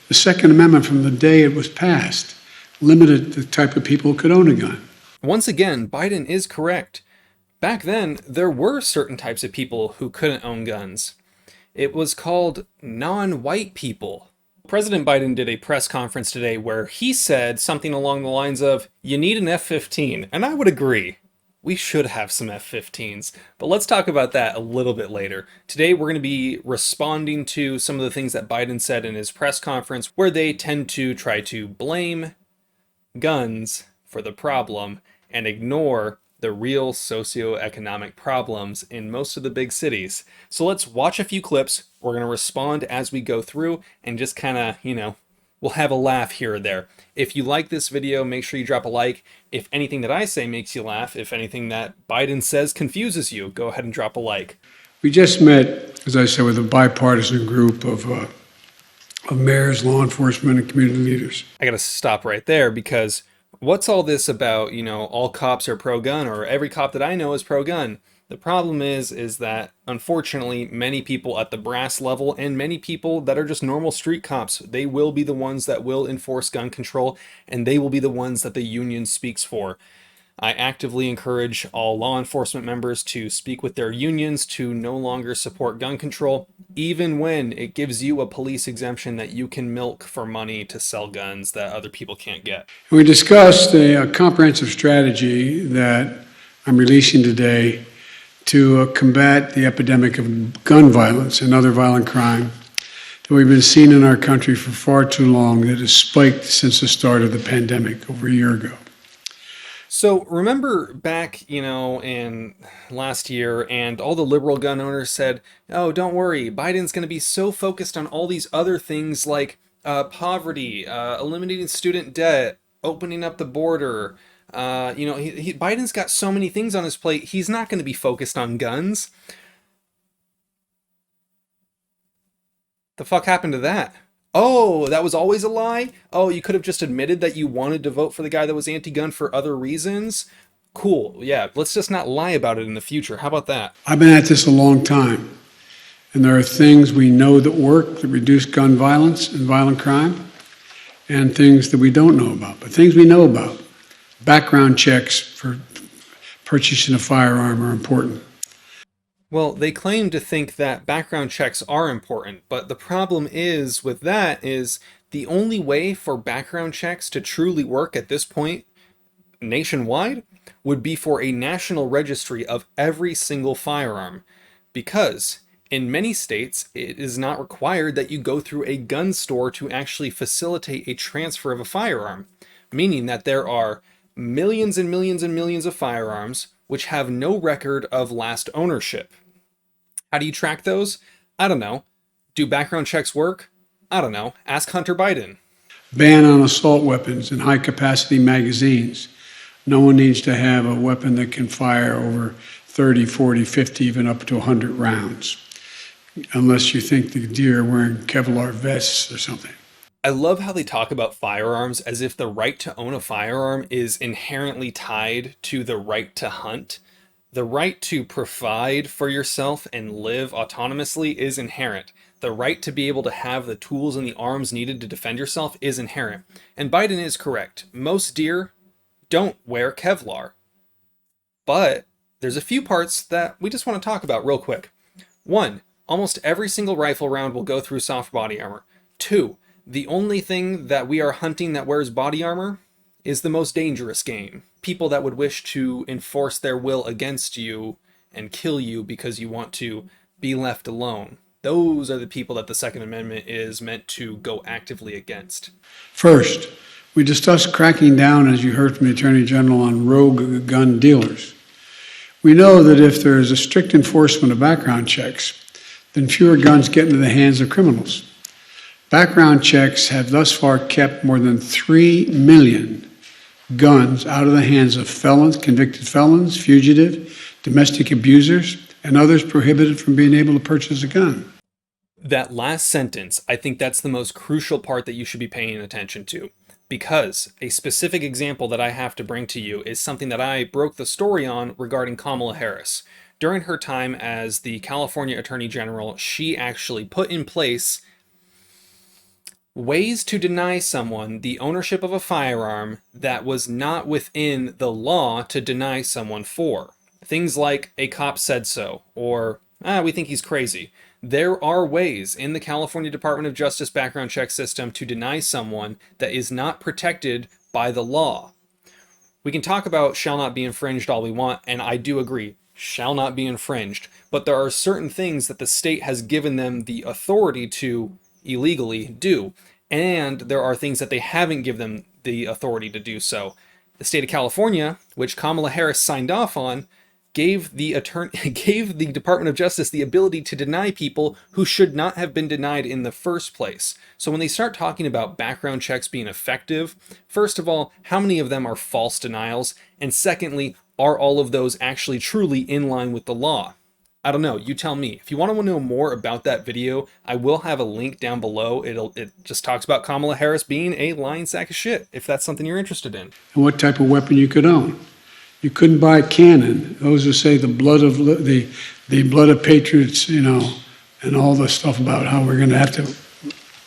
The Second Amendment, from the day it was passed, limited the type of people who could own a gun. Once again, Biden is correct. Back then, there were certain types of people who couldn't own guns. It was called non-white people. President Biden did a press conference today where he said something along the lines of, "You need an F-15," and I would agree. We should have some F-15s, but let's talk about that a little bit later. Today we're going to be responding to some of the things that Biden said in his press conference, where they tend to try to blame guns for the problem and ignore the real socioeconomic problems in most of the big cities. So let's watch a few clips. We're going to respond as we go through and just kind of, we'll have a laugh here or there. If you like this video, make sure you drop a like. If anything that I say makes you laugh, if anything that Biden says confuses you, go ahead and drop a like. We just met, as I said, with a bipartisan group of mayors, law enforcement, and community leaders. I got to stop right there because what's all this about, all cops are pro-gun or every cop that I know is pro-gun? The problem is that unfortunately many people at the brass level and many people that are just normal street cops, they will be the ones that will enforce gun control and they will be the ones that the union speaks for. I actively encourage all law enforcement members to speak with their unions to no longer support gun control, even when it gives you a police exemption that you can milk for money to sell guns that other people can't get. We discussed a comprehensive strategy that I'm releasing today to combat the epidemic of gun violence and other violent crime that we've been seeing in our country for far too long, that has spiked since the start of the pandemic over a year ago. So remember back, in last year, and all the liberal gun owners said, "Oh, don't worry, Biden's going to be so focused on all these other things like poverty, eliminating student debt, opening up the border. Biden's got so many things on his plate, he's not going to be focused on guns." The fuck happened to that? Oh, that was always a lie? Oh, you could have just admitted that you wanted to vote for the guy that was anti-gun for other reasons? Cool, yeah, let's just not lie about it in the future. How about that? I've been at this a long time, and there are things we know that work that reduce gun violence and violent crime, and things that we don't know about. But things we know about, background checks for purchasing a firearm are important. Well, they claim to think that background checks are important, but the problem is with that is the only way for background checks to truly work at this point nationwide would be for a national registry of every single firearm, because in many states it is not required that you go through a gun store to actually facilitate a transfer of a firearm, meaning that there are millions and millions and millions of firearms which have no record of last ownership. How do you track those? I don't know. Do background checks work? I don't know. Ask Hunter Biden. Ban on assault weapons and high-capacity magazines. No one needs to have a weapon that can fire over 30, 40, 50, even up to 100 rounds, unless you think the deer are wearing Kevlar vests or something. I love how they talk about firearms as if the right to own a firearm is inherently tied to the right to hunt. The right to provide for yourself and live autonomously is inherent. The right to be able to have the tools and the arms needed to defend yourself is inherent. And Biden is correct. Most deer don't wear Kevlar. But there's a few parts that we just want to talk about real quick. 1, almost every single rifle round will go through soft body armor. 2, the only thing that we are hunting that wears body armor is the most dangerous game. People that would wish to enforce their will against you and kill you because you want to be left alone. Those are the people that the Second Amendment is meant to go actively against. First, we discussed cracking down, as you heard from the Attorney General, on rogue gun dealers. We know that if there is a strict enforcement of background checks, then fewer guns get into the hands of criminals. Background checks have thus far kept more than 3 million guns out of the hands of felons, convicted felons, fugitive, domestic abusers, and others prohibited from being able to purchase a gun. That last sentence, I think that's the most crucial part that you should be paying attention to, because a specific example that I have to bring to you is something that I broke the story on regarding Kamala Harris. During her time as the California Attorney General, she actually put in place Ways to deny someone the ownership of a firearm that was not within the law to deny someone for. Things like a cop said so, or we think he's crazy. There are ways in the California Department of Justice background check system to deny someone that is not protected by the law. We can talk about shall not be infringed all we want, and I do agree, shall not be infringed. But there are certain things that the state has given them the authority to illegally do, and there are things that they haven't given them the authority to do so. The state of California, which Kamala Harris signed off on, gave the Department of Justice the ability to deny people who should not have been denied in the first place. So when they start talking about background checks being effective, first of all, how many of them are false denials? And secondly, are all of those actually truly in line with the law? I don't know, you tell me. If you want to know more about that video, I will have a link down below. It just talks about Kamala Harris being a lying sack of shit, if that's something you're interested in. And what type of weapon you could own. You couldn't buy a cannon. Those who say the blood of patriots, and all the stuff about how we're going to have to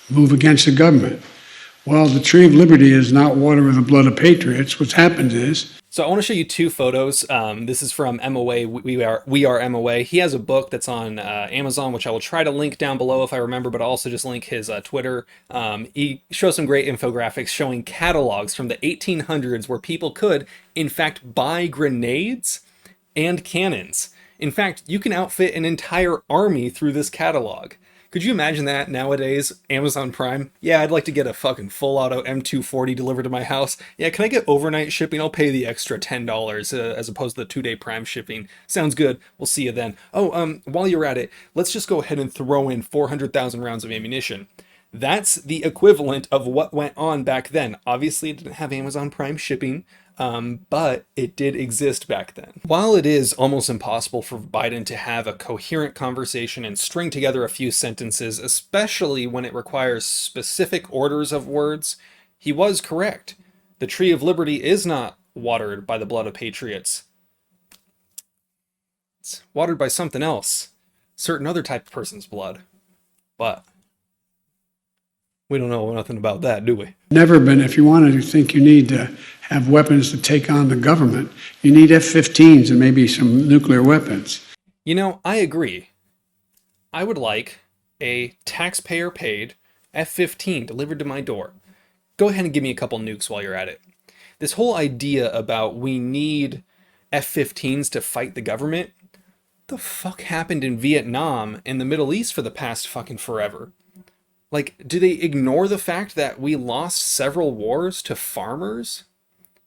move against the government. Well, the tree of liberty is not water with the blood of patriots. What's happened is. So I want to show you two photos. This is from MOA. We are MOA. He has a book that's on Amazon, which I will try to link down below if I remember, but I'll also just link his Twitter. He shows some great infographics showing catalogs from the 1800s where people could, in fact, buy grenades and cannons. In fact, you can outfit an entire army through this catalog. Could you imagine that nowadays? Amazon Prime? Yeah, I'd like to get a fucking full auto M240 delivered to my house. Yeah, can I get overnight shipping? I'll pay the extra $10 as opposed to the 2-day Prime shipping. Sounds good. We'll see you then. Oh, while you're at it, let's just go ahead and throw in 400,000 rounds of ammunition. That's the equivalent of what went on back then. Obviously, it didn't have Amazon Prime shipping, but it did exist back then. While it is almost impossible for Biden to have a coherent conversation and string together a few sentences, especially when it requires specific orders of words, he was correct. The tree of liberty is not watered by the blood of patriots. It's watered by something else, certain other type of person's blood. But we don't know nothing about that, do we? Never been. If you want to think you need to have weapons to take on the government, you need F-15s and maybe some nuclear weapons. I agree. I would like a taxpayer-paid F-15 delivered to my door. Go ahead and give me a couple nukes while you're at it. This whole idea about we need F-15s to fight the government, what the fuck happened in Vietnam and the Middle East for the past fucking forever? Like, do they ignore the fact that we lost several wars to farmers?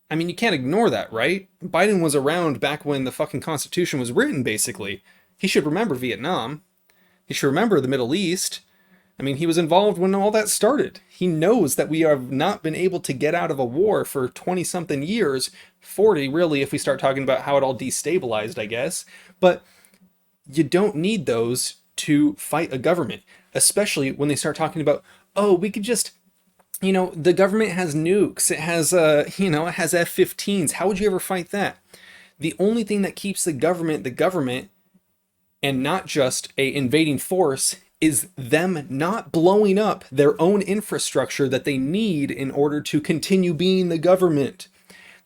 I mean, you can't ignore that, right? Biden was around back when the fucking Constitution was written, basically. He should remember Vietnam. He should remember the Middle East. I mean, he was involved when all that started. He knows that we have not been able to get out of a war for 20-something years, 40 really, if we start talking about how it all destabilized, I guess. But you don't need those to fight a government, especially when they start talking about, oh, we could just, the government has nukes, it has, it has F-15s. How would you ever fight that? The only thing that keeps the government, and not just a invading force, is them not blowing up their own infrastructure that they need in order to continue being the government.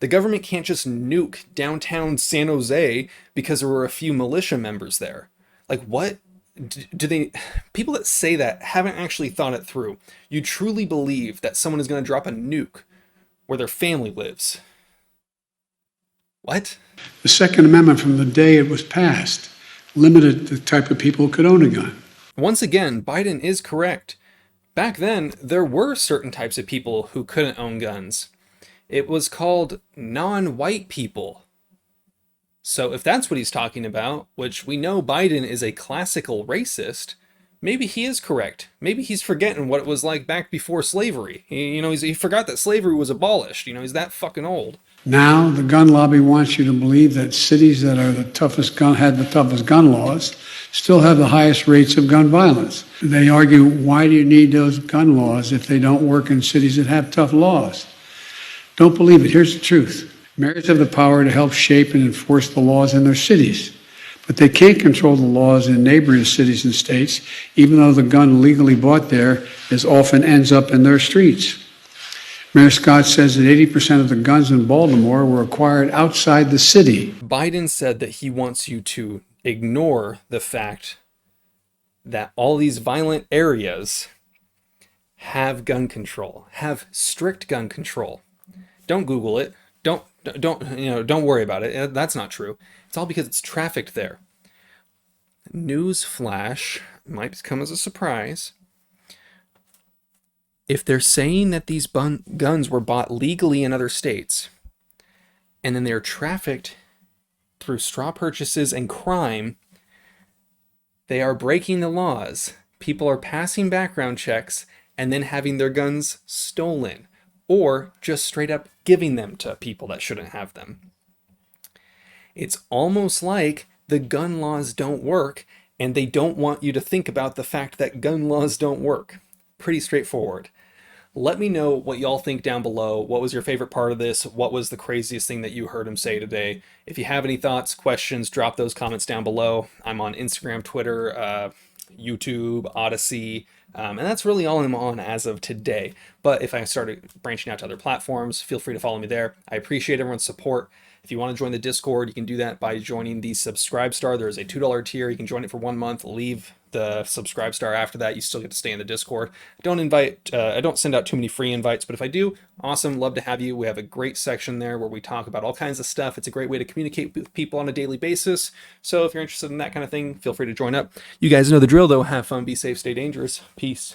The government can't just nuke downtown San Jose because there were a few militia members there. Like, what? People that say that haven't actually thought it through. You truly believe that someone is going to drop a nuke where their family lives? What? The Second Amendment, from the day it was passed, limited the type of people who could own a gun. Once again, Biden is correct. Back then, there were certain types of people who couldn't own guns. It was called non-white people. So if that's what he's talking about, which we know Biden is a classical racist, maybe he is correct. Maybe he's forgetting what it was like back before slavery. He forgot that slavery was abolished. He's that fucking old. Now the gun lobby wants you to believe that cities that are had the toughest gun laws still have the highest rates of gun violence. They argue, why do you need those gun laws if they don't work in cities that have tough laws? Don't believe it. Here's the truth. Mayors have the power to help shape and enforce the laws in their cities, but but they can't control the laws in neighboring cities and states, even though the gun legally bought there is often ends up in their streets. Mayor Scott says that 80% of the guns in Baltimore were acquired outside the city. Biden said that he wants you to ignore the fact that all these violent areas have gun control, have strict gun control. Don't Google it. Don't worry about it. That's not true. It's all because it's trafficked there. News flash, might come as a surprise. If they're saying that these guns were bought legally in other states, and then they're trafficked through straw purchases and crime, they are breaking the laws. People are passing background checks and then having their guns stolen, or just straight up giving them to people that shouldn't have them. It's almost like the gun laws don't work, and they don't want you to think about the fact that gun laws don't work. Pretty straightforward. Let me know what y'all think down below. What was your favorite part of this? What was the craziest thing that you heard him say today? If you have any thoughts, questions, drop those comments down below. I'm on Instagram, Twitter, YouTube, Odyssey, and that's really all I'm on as of today. But if I started branching out to other platforms, feel free to follow me there. I appreciate everyone's support. If you want to join the Discord, you can do that by joining the Subscribe Star. There is a $2 tier. You can join it for 1 month, leave the Subscribe Star after that. You still get to stay in the Discord. I don't send out too many free invites, but if I do, awesome, love to have you. We have a great section there where we talk about all kinds of stuff. It's a great way to communicate with people on a daily basis. So if you're interested in that kind of thing, feel free to join up. You guys know the drill though. Have fun, be safe, stay dangerous. Peace.